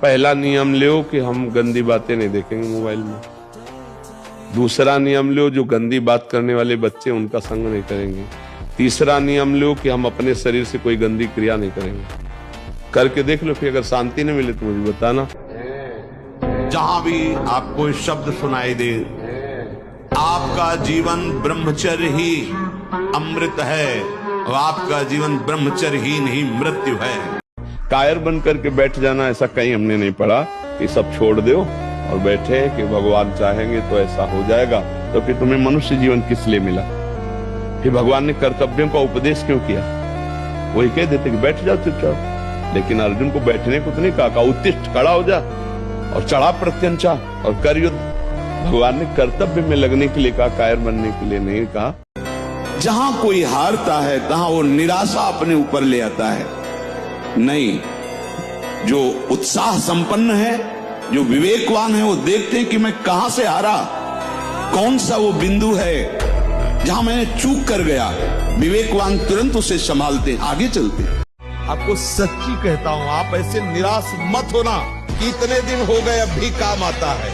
पहला नियम लो कि हम गंदी बातें नहीं देखेंगे मोबाइल में। दूसरा नियम लो, जो गंदी बात करने वाले बच्चे उनका संग नहीं करेंगे। तीसरा नियम लो कि हम अपने शरीर से कोई गंदी क्रिया नहीं करेंगे। करके देख लो, फिर अगर शांति नहीं मिले तो मुझे बताना। जहां भी आपको शब्द सुनाई दे, आपका जीवन ब्रह्मचर्य ही अमृत है और आपका जीवन ब्रह्मचर्य ही नहीं मृत्यु है। कायर बन करके बैठ जाना, ऐसा कहीं हमने नहीं पढ़ा कि सब छोड़ दो और बैठे कि भगवान चाहेंगे तो ऐसा हो जाएगा। तो फिर तुम्हें मनुष्य जीवन किस लिए मिला? फिर भगवान ने कर्तव्यों का उपदेश क्यों किया? वही कह देते कि बैठ जाओ चुपचाप, लेकिन अर्जुन को बैठने को तो नहीं कहा, उत्तिष्ठ खड़ा हो जा और चढ़ा प्रत्यंचा और कर युद्ध। भगवान ने कर्तव्य में लगने के लिए कहा, कायर बनने के लिए नहीं कहा। जहां कोई हारता है तहां वो निराशा अपने ऊपर ले आता है। नहीं, जो उत्साह संपन्न है, जो विवेकवान है, वो देखते हैं कि मैं कहां से हारा, कौन सा वो बिंदु है जहां मैंने चूक कर गया। विवेकवान तुरंत उसे संभालते हैं, आगे चलते हैं। आपको सच्ची कहता हूं, आप ऐसे निराश मत होना कि इतने दिन हो गए अब भी काम आता है।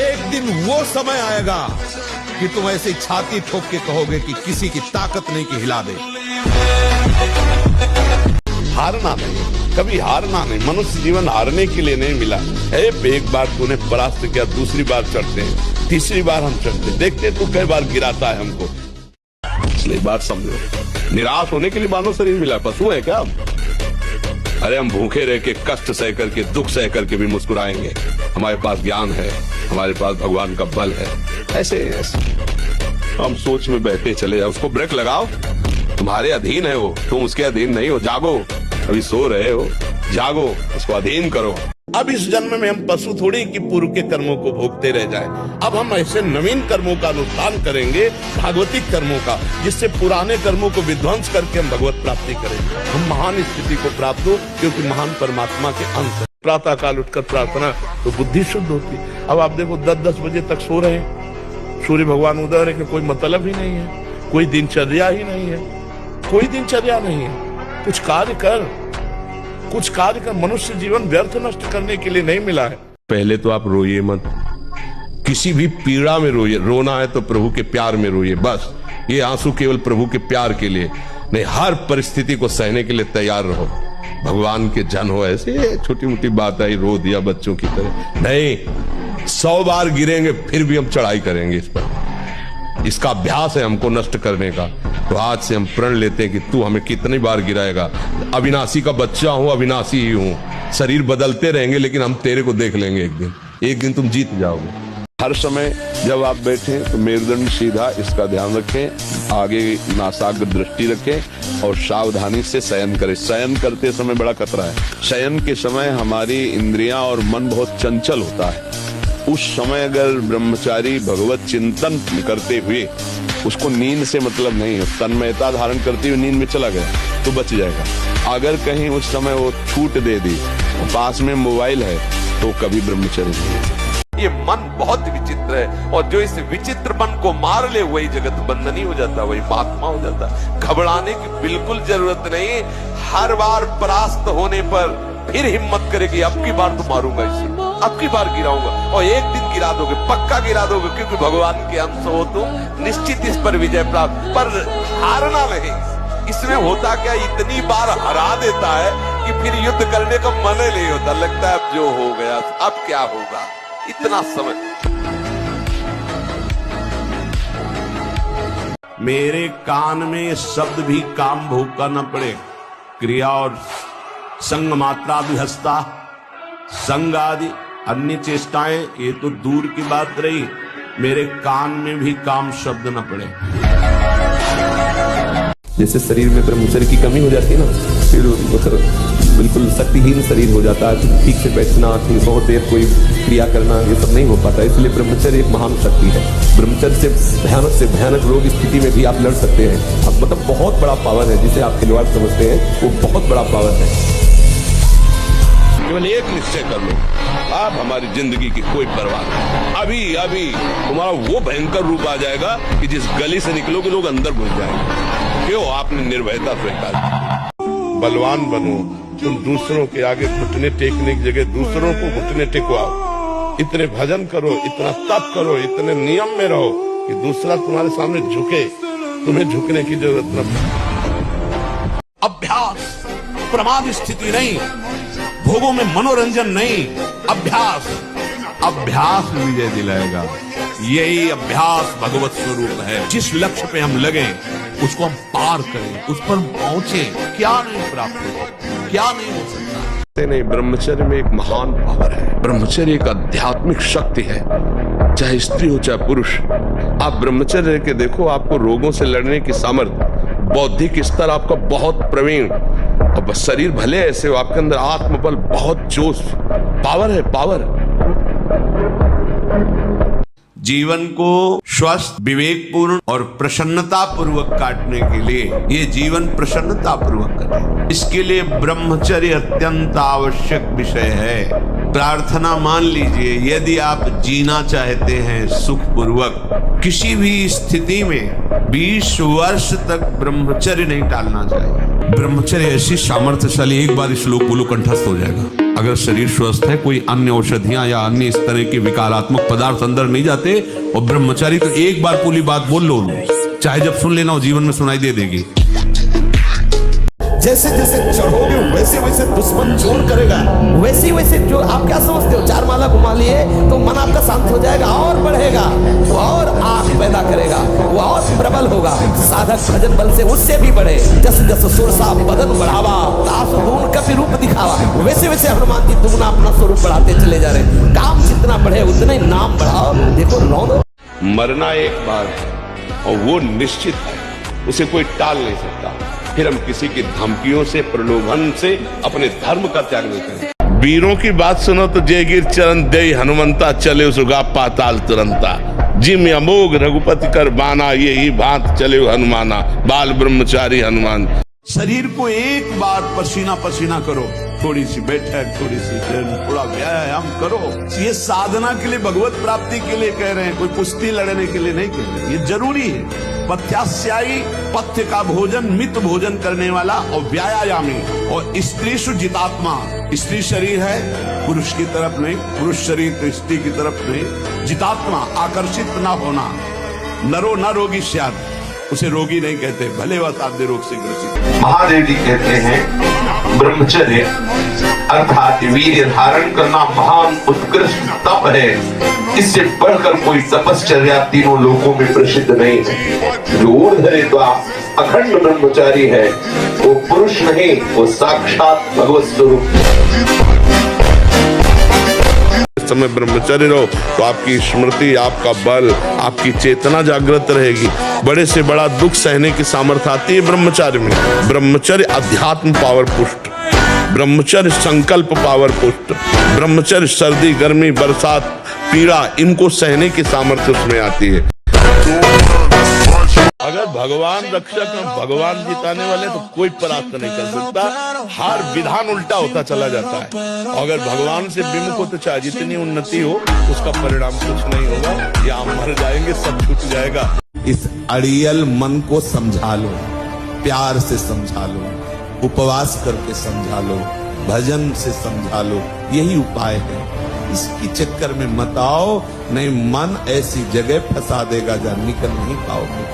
एक दिन वो समय आएगा कि तुम ऐसे छाती ठोक के कहोगे कि किसी की ताकत नहीं कि हिला दे। हारना नहीं, कभी हारना नहीं। मनुष्य जीवन हारने के लिए नहीं मिला है। एक बार तूने परास्त किया, दूसरी बार चढ़ते हैं, तीसरी बार हम चढ़ते हैं, देखते तू कई बार गिराता है हमको। इसलिए बात समझो, निराश होने के लिए मानव शरीर मिला, पशु है क्या हम? अरे हम भूखे रह के, कष्ट सह करके, दुख सह करके भी मुस्कुराएंगे। हमारे पास ज्ञान है, हमारे पास भगवान का बल है। ऐसे हम सोच में बहते चले जाओ। उसको ब्रेक लगाओ, तुम्हारे अधीन है वो, तुम उसके अधीन नहीं हो। जागो, अभी सो रहे हो, जागो, उसको अधीन करो। अब इस जन्म में हम पशु थोड़ी कि पूर्व के कर्मों को भोगते रह जाएं। अब हम ऐसे नवीन कर्मों का अनुष्ठान करेंगे, भागवतिक कर्मों का, जिससे पुराने कर्मों को विध्वंस करके हम भगवत प्राप्ति करेंगे। हम महान स्थिति को प्राप्त हो, क्योंकि महान परमात्मा के अंश है। प्रातः काल उठकर प्रार्थना तो बुद्धि शुद्ध होती है। अब आप देखो 10-10 बजे तक सो रहे हैं, सूर्य भगवान उदय होने के कोई मतलब ही नहीं है, कोई दिनचर्या ही नहीं है, कोई दिनचर्या नहीं है। कुछ कार्य कर, कुछ कार्य कर। मनुष्य जीवन व्यर्थ नष्ट करने के लिए नहीं मिला है। पहले तो आप रोइए मत, किसी भी पीड़ा में रोइए। रोना है तो प्रभु के प्यार में रोइए, बस। ये आंसू केवल प्रभु के प्यार के लिए नहीं, हर परिस्थिति को सहने के लिए तैयार रहो। भगवान के जन हो, ऐसे छोटी मोटी बात आई रो दिया बच्चों की तरह नहीं। 100 बार गिरेंगे फिर भी हम चढ़ाई करेंगे इस पर। इसका अभ्यास है हमको नष्ट करने का। तो आज से हम प्रण लेते हैं कि तू हमें कितनी बार गिराएगा। अविनाशी का बच्चा हूं, अविनाशी ही हूं। शरीर बदलते रहेंगे, लेकिन हम तेरे को देख लेंगे एक दिन तुम जीत जाओगे। हर समय जब आप बैठे तो मेरुदंड सीधा, इसका ध्यान रखें। आगे नासाग्र दृष्टि रखें और सावधानी से शयन करें। शयन करते समय बड़ा खतरा है। शयन के समय हमारी इंद्रियां और मन बहुत चंचल होता है। उस समय अगर ब्रह्मचारी भगवत चिंतन करते हुए, उसको नींद से मतलब नहीं है, तन्मयता धारण करते हुए नींद में चला गया तो बच जाएगा। अगर कहीं उस समय वो छूट दे दी, पास में मोबाइल है, तो कभी ब्रह्मचर्य नहीं है। ये मन बहुत विचित्र है, और जो इस विचित्र मन को मार ले वही जगत बंधनी हो जाता, वही महात्मा हो जाता। घबराने की बिल्कुल जरूरत नहीं। हर बार परास्त होने पर फिर हिम्मत करेगी, अब की बार तो मारूंगा इसे, अब की बार गिराऊंगा, और एक दिन गिरा दोगे, पक्का गिरा दोगे, क्योंकि भगवान के अंश हो तुम, निश्चित इस पर विजय प्राप्त। पर हारना नहीं। इसमें होता क्या, इतनी बार हरा देता है कि फिर युद्ध करने का मन ही नहीं होता। लगता है अब जो हो गया, अब क्या होगा। इतना समय मेरे कान में शब्द भी काम भोग का न पड़े। क्रिया और संग मात्रा भी हंसता, संग आदि अन्य चेष्टाएं, ये तो दूर की बात रही। मेरे कान में भी काम शब्द न पड़े। जैसे शरीर में ब्रह्मचर्य की कमी हो जाती है ना, फिर बिल्कुल शक्तिहीन शरीर हो जाता है। ठीक से बैठना, फिर बहुत देर कोई क्रिया करना, ये सब नहीं हो पाता। इसलिए ब्रह्मचर्य एक महान शक्ति है। ब्रह्मचर्य से भयानक रोग स्थिति में भी आप लड़ सकते हैं। अब मतलब बहुत बड़ा पावर है, जिसे आप खिलवाड़ समझते हैं, वो बहुत बड़ा पावर है। केवल एक निश्चय कर लो, आप हमारी जिंदगी की कोई परवाह नहीं। अभी अभी तुम्हारा वो भयंकर रूप आ जाएगा कि जिस गली से निकलोगे लोग अंदर घुस जाएंगे। क्यों? आपने निर्भयता स्वीकार की। बलवान बनो, तुम दूसरों के आगे घुटने टेकने की जगह दूसरों को घुटने टेकवाओ। इतने भजन करो, इतना तप करो, इतने नियम में रहो कि दूसरा तुम्हारे सामने झुके, तुम्हें झुकने की जरूरत न। अभ्यास, प्रमाद स्थिति नहीं, भोगों में मनोरंजन नहीं, अभ्यास। अभ्यास विजय दिलाएगा। यही अभ्यास भगवत स्वरूप है। जिस लक्ष्य पे हम लगे उसको हम पार करें, उस पर पहुंचे। क्या नहीं प्राप्त हो, क्या नहीं हो सकता। नहीं, ब्रह्मचर्य में एक महान पावर है। ब्रह्मचर्य एक आध्यात्मिक शक्ति है, चाहे स्त्री हो चाहे पुरुष। आप ब्रह्मचर्य के देखो, आपको रोगों से लड़ने की सामर्थ्य, बौद्धिक स्तर आपका बहुत प्रवीण, और शरीर भले ऐसे हो, आपके अंदर आत्मबल, बहुत जोश, पावर है, पावर। जीवन को स्वस्थ, विवेकपूर्ण और प्रसन्नता पूर्वक काटने के लिए, ये जीवन प्रसन्नता पूर्वक करें, इसके लिए ब्रह्मचर्य अत्यंत आवश्यक विषय है। प्रार्थना मान लीजिए, यदि आप जीना चाहते हैं सुखपूर्वक, किसी भी स्थिति में 20 वर्ष तक ब्रह्मचर्य नहीं टालना चाहिए। ब्रह्मचर्य ऐसी सामर्थ्यशाली, एक बार श्लोक बोलो कंठस्थ हो जाएगा। अगर शरीर स्वस्थ है, कोई अन्य औषधियां या अन्य इस तरह के विकारात्मक पदार्थ अंदर नहीं जाते, और ब्रह्मचारी तो एक बार पूरी बात बोल लो, चाहे जब सुन लेना हो, जीवन में सुनाई दे देगी। जैसे जैसे चढ़ोगे वैसे वैसे दुश्मन जोर करेगा, वैसे वैसे जो आप क्या समझते हो, 4 माला घुमा लिए तो मन आपका शांत हो जाएगा, और बढ़ेगा, वो और आग पैदा करेगा, वो और प्रबल होगा। साधक भजन बल से उससे भी बढ़े। जस जस सुर सा बदन बढ़ावा, दास गुण का भी रूप दिखावा, वैसे वैसे हनुमान जी दुगना अपना स्वरूप बढ़ाते चले जा रहे। काम जितना बढ़े उतना ही नाम बढ़ाओ। देखो रौनक, मरना एक बार और वो निश्चित है, उसे कोई टाल नहीं सकता। फिर हम किसी की धमकियों से, प्रलोभन से अपने धर्म का त्याग नहीं करें। वीरों की बात सुनो तो जय गिर चरण दे हनुमंता, चले सुगा पाताल तुरंता। जिम अमोघ रघुपति कर बाना, यही बात चले हनुमाना, बाल ब्रह्मचारी हनुमान। शरीर को एक बार पसीना पसीना करो, थोड़ी सी बैठक, थोड़ी सी थोड़ा व्यायाम करो। ये साधना के लिए, भगवत प्राप्ति के लिए कह रहे हैं, कोई कुश्ती लड़ने के लिए नहीं कह रहे हैं। ये जरूरी है। पथ्यास्यायी, पथ्य का भोजन, मित भोजन करने वाला, और व्यायामी, और स्त्री जितात्मा। स्त्री शरीर है, पुरुष की तरफ नहीं, पुरुष शरीर तो स्त्री की तरफ नहीं। जितात्मा, आकर्षित ना होना। नरो न रोगी स्यात्, उसे रोगी नहीं कहते, भले वह साध्य रोग से ग्रसित। महादेव जी कहते हैं ब्रह्मचर्य अर्थात वीर्य धारण करना महान उत्कृष्ट तप है। इससे बढ़कर कोई तपश्चर्या तीनों लोकों में प्रसिद्ध नहीं है। जो ऊर्ध्वरेता अखंड ब्रह्मचारी है, वो पुरुष नहीं, वो साक्षात भगवत स्वरूप। समय ब्रह्मचर्य रहो तो आपकी स्मृति, आपका बल, आपकी चेतना जागृत रहेगी। बड़े से बड़ा दुख सहने की सामर्थ्य आती है ब्रह्मचर्य में। ब्रह्मचर्य अध्यात्म पावर पुष्ट, ब्रह्मचर्य संकल्प पावर पुष्ट, ब्रह्मचर्य सर्दी गर्मी बरसात पीड़ा, इनको सहने की सामर्थ्य उसमें आती है। अगर भगवान रक्षक, भगवान जिताने वाले, तो कोई परास्त नहीं कर सकता। हर विधान उल्टा होता चला जाता है। अगर भगवान से विमुख हो तो चाहे जितनी उन्नति हो, उसका परिणाम कुछ नहीं होगा, या मर जाएंगे, सब छूट जाएगा। इस अड़ियल मन को समझा लो, प्यार से समझा लो, उपवास करके समझा लो, भजन से समझा लो, यही उपाय है। इसकी चक्कर में मत आओ, नहीं मन ऐसी जगह फंसा देगा जहां निकल नहीं पाओगे।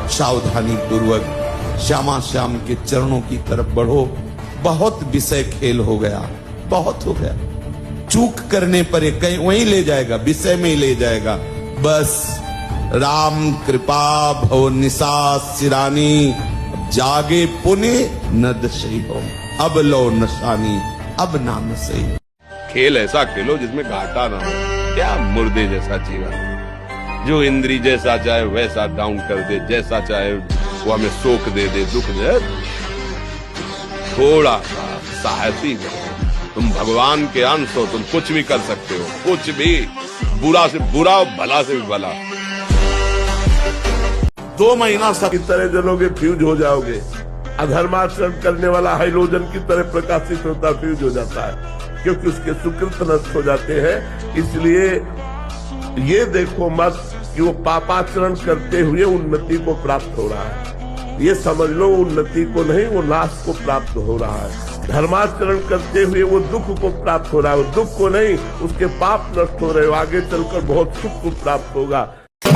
सावधानी पूर्वक श्यामा श्याम के चरणों की तरफ बढ़ो। बहुत विषय खेल हो गया, बहुत हो गया। चूक करने पर ये कहीं वहीं ले जाएगा, विषय में ही ले जाएगा। बस राम कृपा भव निशा सिरानी, जागे पुने न दशई हो, अब लो नशानी, अब नाम सही। खेल ऐसा खेलो जिसमें घाटा ना हो। क्या मुर्दे जैसा जीवन, जो इंद्री जैसा चाहे वैसा डाउन कर दे, जैसा चाहे वो हमें शोक दे दे, दुख दे। थोड़ा सा साहसी हो, तुम भगवान के अंश हो, तुम कुछ भी कर सकते हो, कुछ भी, बुरा से बुरा, भला से भी भला। 2 महीना सब की तरह जलोगे, फ्यूज हो जाओगे। अधर्माचरण करने वाला हाइलोजन की तरह प्रकाशित होता, फ्यूज हो जाता है, क्योंकि उसके सुकृत नष्ट हो जाते हैं। इसलिए ये देखो मत कि वो पापाचरण करते हुए उन्नति को प्राप्त हो रहा है। ये समझ लो उन्नति को नहीं, वो नाश को प्राप्त हो रहा है। धर्माचरण करते हुए वो दुख को प्राप्त हो रहा है, वो दुख को नहीं, उसके पाप नष्ट हो रहे हो, आगे चलकर बहुत सुख को प्राप्त होगा।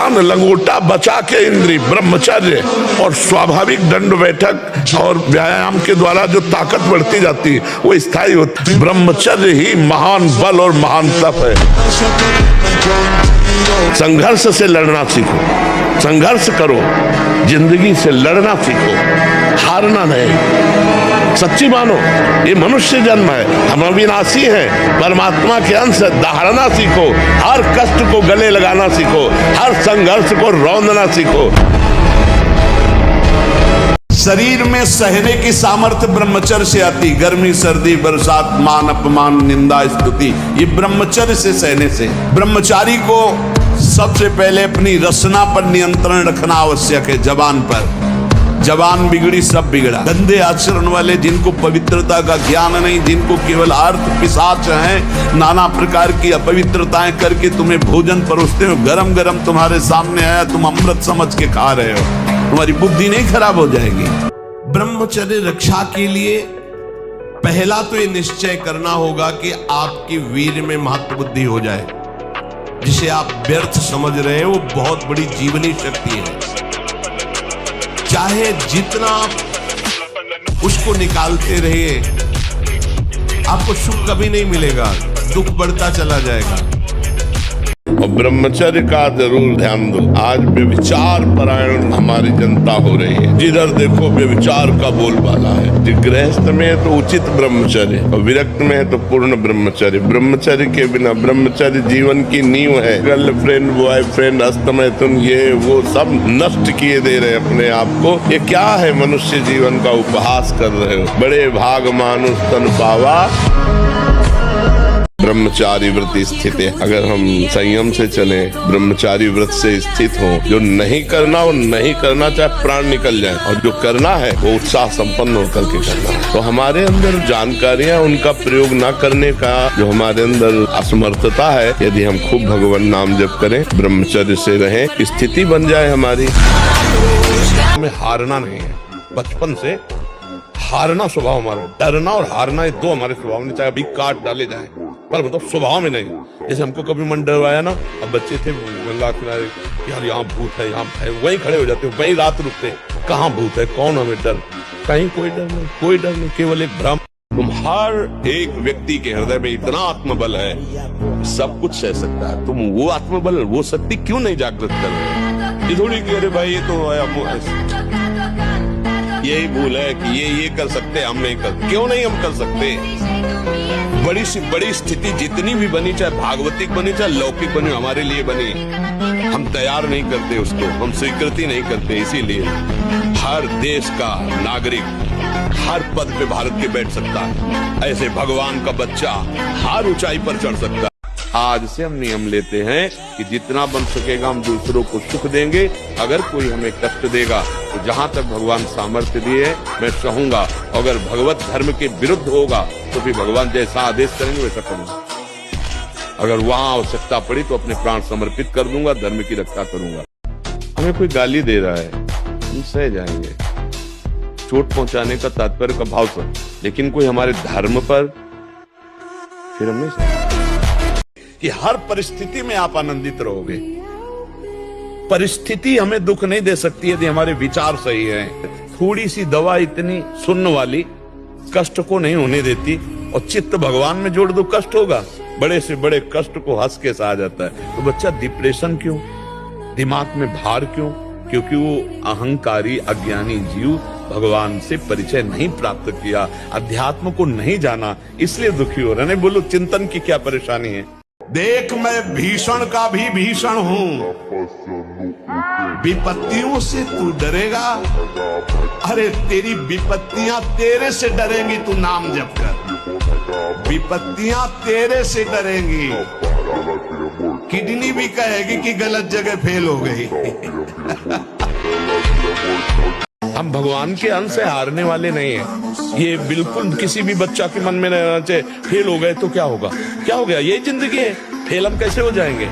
अन्न लंगोटा बचा के इंद्रिय, ब्रह्मचर्य और स्वाभाविक दंड बैठक और व्यायाम के द्वारा जो ताकत बढ़ती जाती है वो स्थायी होती है। ब्रह्मचर्य ही महान बल और महान तप है। संघर्ष से लड़ना सीखो, संघर्ष करो, जिंदगी से लड़ना सीखो, हारना नहीं। सच्ची मानो, ये मनुष्य जन्म है, हम अविनाशी हैं, परमात्मा के अंश, दहाड़ना सीखो, हर कष्ट को गले लगाना सीखो, हर संघर्ष को रौंदना सीखो। शरीर में सहने की सामर्थ्य ब्रह्मचर्य से आती, गर्मी सर्दी बरसात मान अपमान निंदा स्तुति, ये ब्रह्मचर्य से सहने से। ब्रह्मचारी को सबसे पहले अपनी रसना पर नियंत्रण रखना आवश्यक है। जबान पर, जबान बिगड़ी सब बिगड़ा। गंदे आचरण वाले, जिनको पवित्रता का ज्ञान नहीं, जिनको केवल अर्थ पिशाच हैं, नाना प्रकार की अपवित्रताएं करके तुम्हें भोजन परोसते हो, गरम गरम तुम्हारे सामने आया, तुम अमृत समझ के खा रहे हो, तुम्हारी बुद्धि नहीं खराब हो जाएगी। ब्रह्मचर्य रक्षा के लिए पहला तो ये निश्चय करना होगा कि आपकी वीर में महत्व बुद्धि हो जाए। जिसे आप व्यर्थ समझ रहे हैं वो बहुत बड़ी जीवनी शक्ति है। चाहे जितना आप उसको निकालते रहिए, आपको सुख कभी नहीं मिलेगा, दुख बढ़ता चला जाएगा। और ब्रह्मचर्य का जरूर ध्यान दो। आज व्यभिचार परायण हमारी जनता हो रही है, जिधर देखो व्यभिचार का बोलबाला है। गृहस्थ में है तो उचित ब्रह्मचर्य, और विरक्त में है तो पूर्ण ब्रह्मचर्य। ब्रह्मचर्य के बिना, ब्रह्मचर्य जीवन की नींव है। गर्लफ्रेंड, बॉयफ्रेंड, अस्तमैथुन, ये वो सब नष्ट किए दे रहे अपने आप को। ये क्या है, मनुष्य जीवन का उपहास कर रहे हो। बड़े भाग मानुष तन पावा, ब्रह्मचारी व्रत स्थित है। अगर हम संयम से चले, ब्रह्मचारी व्रत से स्थित हो, जो नहीं करना वो नहीं करना, चाहे प्राण निकल जाए, और जो करना है वो उत्साह संपन्न होकर के करना है। तो हमारे अंदर जानकारियां, उनका प्रयोग न करने का जो हमारे अंदर असमर्थता है, यदि हम खूब भगवान नाम जप करें, ब्रह्मचर्य से रहें, स्थिति बन जाए हमारी। हमें हारना नहीं है, बचपन से हारना स्वभाव हमारा, डरना और हारना ये दो हमारे स्वभाव में, चाहे अभी काट डाले जाए, पर मतलब स्वभाव में नहीं। जैसे हमको कभी मन डरवाया ना, अब बच्चे थे गंगा किनारे, यार यहाँ भूत है, यहाँ है, वहीं खड़े हो जाते, वहीं रात रुकते, कहाँ भूत है, कौन हमें डर, कहीं कोई डर नहीं, कोई डर नहीं, केवल एक भ्रम। तुम हर एक व्यक्ति के हृदय में इतना आत्मबल है, सब कुछ सह सकता है। तुम वो आत्मबल, वो शक्ति क्यों नहीं जागृत कर रहे? ये थोड़ी कि अरे भाई ये तो यही भूल है कि ये कर सकते, हम नहीं कर, क्यों नहीं हम कर सकते? बड़ी सी बड़ी स्थिति जितनी भी बनी, चाहे भागवतिक बनी, चाहे लौकिक बनी, हमारे लिए बनी, हम तैयार नहीं करते उसको, हम स्वीकृति नहीं करते। इसीलिए हर देश का नागरिक हर पद पे भारत के बैठ सकता है, ऐसे भगवान का बच्चा हर ऊंचाई पर चढ़ सकता है। आज से हम नियम लेते हैं कि जितना बन सकेगा हम दूसरों को सुख देंगे। अगर कोई हमें कष्ट देगा तो जहां तक भगवान सामर्थ्य दिए मैं सहूंगा, अगर भगवत धर्म के विरुद्ध होगा तो भी भगवान जैसा आदेश करेंगे वैसा करूंगा। अगर वहां आवश्यकता पड़ी तो अपने प्राण समर्पित कर दूंगा, धर्म की रक्षा करूंगा। हमें कोई गाली दे रहा है, हम सह जाएंगे, चोट पहुंचाने का तात्पर्य का भाव से, लेकिन कोई हमारे धर्म पर, फिर हम नहीं कि हर परिस्थिति में आप आनंदित रहोगे। परिस्थिति हमें दुख नहीं दे सकती यदि हमारे विचार सही हैं। थोड़ी सी दवा इतनी सुन्न वाली कष्ट को नहीं होने देती, और चित्त भगवान में जोड़ दो, कष्ट होगा। बड़े से बड़े कष्ट को हंस के सहा जाता है। तो बच्चा डिप्रेशन क्यों, दिमाग में भार क्यों? क्योंकि वो अहंकारी अज्ञानी जीव भगवान से परिचय नहीं प्राप्त किया, अध्यात्म को नहीं जाना, इसलिए दुखी हो रहे। नहीं बोलो चिंतन की क्या परेशानी है? देख, मैं भीषण का भी भीषण हूँ, विपत्तियों से तू डरेगा, अरे तेरी विपत्तियां तेरे से डरेंगी, तू नाम जप कर। विपत्तियां तेरे से डरेंगी, किडनी भी कहेगी कि गलत जगह फेल हो गई। हम भगवान के अंश से हारने वाले नहीं हैं। ये बिल्कुल किसी भी बच्चा के मन में नहीं रहना चाहिए। फेल हो गए तो क्या होगा, क्या हो गया, ये जिंदगी है, फेल हम कैसे हो जाएंगे?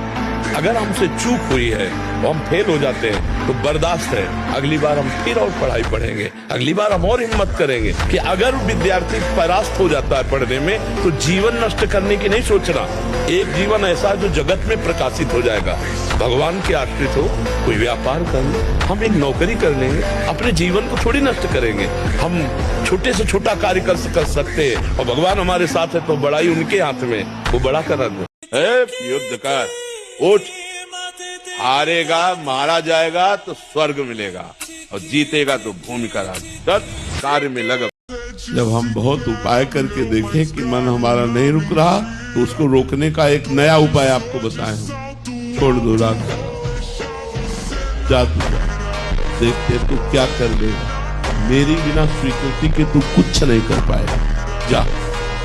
अगर हमसे चूक हुई है तो हम फेल हो जाते हैं तो बर्दाश्त है, अगली बार हम फिर और पढ़ाई पढ़ेंगे, अगली बार हम और हिम्मत करेंगे। कि अगर विद्यार्थी परास्त हो जाता है पढ़ने में तो जीवन नष्ट करने की नहीं सोचना। एक जीवन ऐसा है जो जगत में प्रकाशित हो जाएगा। भगवान के आश्रित हो, कोई व्यापार कर ले, हम एक नौकरी कर लेंगे, अपने जीवन को थोड़ी नष्ट करेंगे। हम छोटे से छोटा कार्य कर सकते हैं और भगवान हमारे साथ है तो बड़ाई उनके हाथ में, वो बड़ा करा दो। युद्ध कर, उठ, हारेगा मारा जाएगा तो स्वर्ग मिलेगा और जीतेगा तो भूमि का राज। कार्य में लगा। जब हम बहुत उपाय करके देखें कि मन हमारा नहीं रुक रहा तो उसको रोकने का एक नया उपाय आपको बताए हम। छोड़ दो राधा, जा तू जा, देखते तू क्या कर लेगा। मेरी बिना स्वीकृति के तू कुछ नहीं कर पाएगा। जा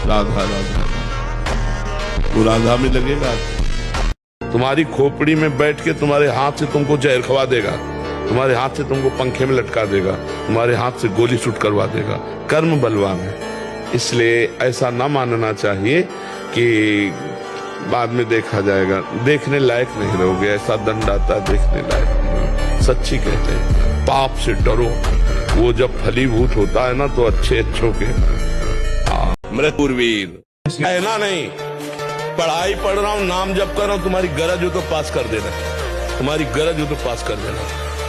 राधा राधा, वो राधा में लगेगा। तुम्हारी खोपड़ी में बैठ के तुम्हारे हाथ से तुमको जहर खवा देगा, तुम्हारे हाथ से तुमको पंखे में लटका देगा, तुम्हारे हाथ से गोली शूट करवा देगा। कर्म बलवान है, इसलिए ऐसा ना मानना चाहिए कि बाद में देखा जाएगा। देखने लायक नहीं रहोगे, ऐसा दंड आता देखने लायक नहीं। सच्ची कहते हैं पाप से डरो, वो जब फलीभूत होता है ना तो अच्छे अच्छों के मृत्युवीर कहना नहीं। पढ़ाई पढ़ रहा हूँ, नाम जप कर रहा हूँ, तुम्हारी गरज हो तो पास कर देना, तुम्हारी गरज हो तो पास कर देना।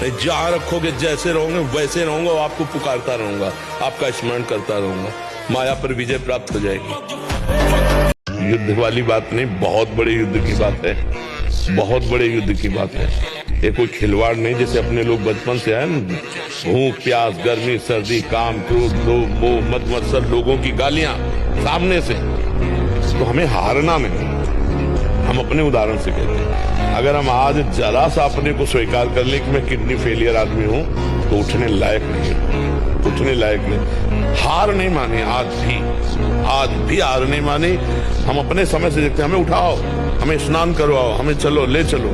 नहीं जहाँ रखोगे जैसे रहोगे वैसे रहूंगा, आपको पुकारता रहूंगा, आपका स्मरण करता रहूंगा, माया पर विजय प्राप्त हो जाएगी। युद्ध वाली बात नहीं, बहुत बड़े युद्ध की बात है, बहुत बड़े युद्ध की बात है। ये कोई खिलवाड़ नहीं जैसे अपने लोग बचपन से आए ना, भूख प्यास गर्मी सर्दी काम क्रोध लोभ मोह मद मत्सर, लोगों की गालियां सामने से, तो हमें हारना नहीं। हम अपने उदाहरण से कहते हैं, अगर हम आज जरा सा अपने को स्वीकार कर ले कि मैं किडनी फेलियर आदमी हूं तो उठने लायक नहीं, उठने लायक नहीं। हार नहीं माने, आज भी हार नहीं माने। हम अपने समय से देखते हैं, हमें उठाओ, हमें स्नान करवाओ, हमें चलो ले चलो,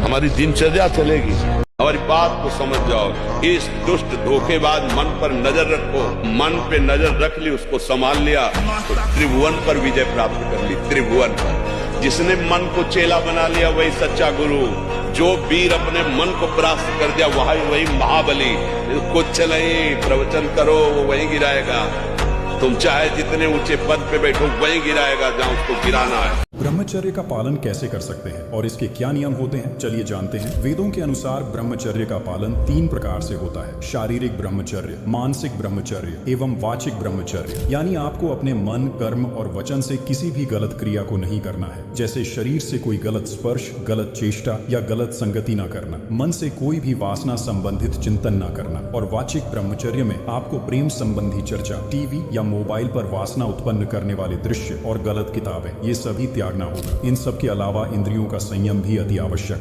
हमारी दिनचर्या चलेगी। हमारी बात को समझ जाओ। इस दुष्ट धोखेबाज मन पर नजर रखो, मन पे नजर रख ली, उसको संभाल लिया तो त्रिभुवन पर विजय प्राप्त कर ली। त्रिभुवन पर जिसने मन को चेला बना लिया वही सच्चा गुरु। जो वीर अपने मन को परास्त कर दिया वही महाबली। कुछ नहीं, प्रवचन करो वो वही गिराएगा। तुम चाहे जितने ऊंचे पद पे बैठो वही गिराएगा जहां उसको गिराना है। ब्रह्मचर्य का पालन कैसे कर सकते हैं और इसके क्या नियम होते हैं, चलिए जानते हैं। वेदों के अनुसार ब्रह्मचर्य का पालन 3 प्रकार से होता है। शारीरिक ब्रह्मचर्य, मानसिक ब्रह्मचर्य एवं वाचिक ब्रह्मचर्य। यानी आपको अपने मन, कर्म और वचन से किसी भी गलत क्रिया को नहीं करना है, जैसे शरीर से कोई गलत स्पर्श, गलत चेष्टा या गलत संगति न करना, मन से कोई भी वासना संबंधित चिंतन न करना। और वाचिक ब्रह्मचर्य में आपको प्रेम संबंधी चर्चा, टीवी या मोबाइल पर वासना उत्पन्न करने वाले दृश्य और गलत किताबें, ये सभी त्यागना होगा। इन सब के अलावा इंद्रियों का संयम भी अति आवश्यक है।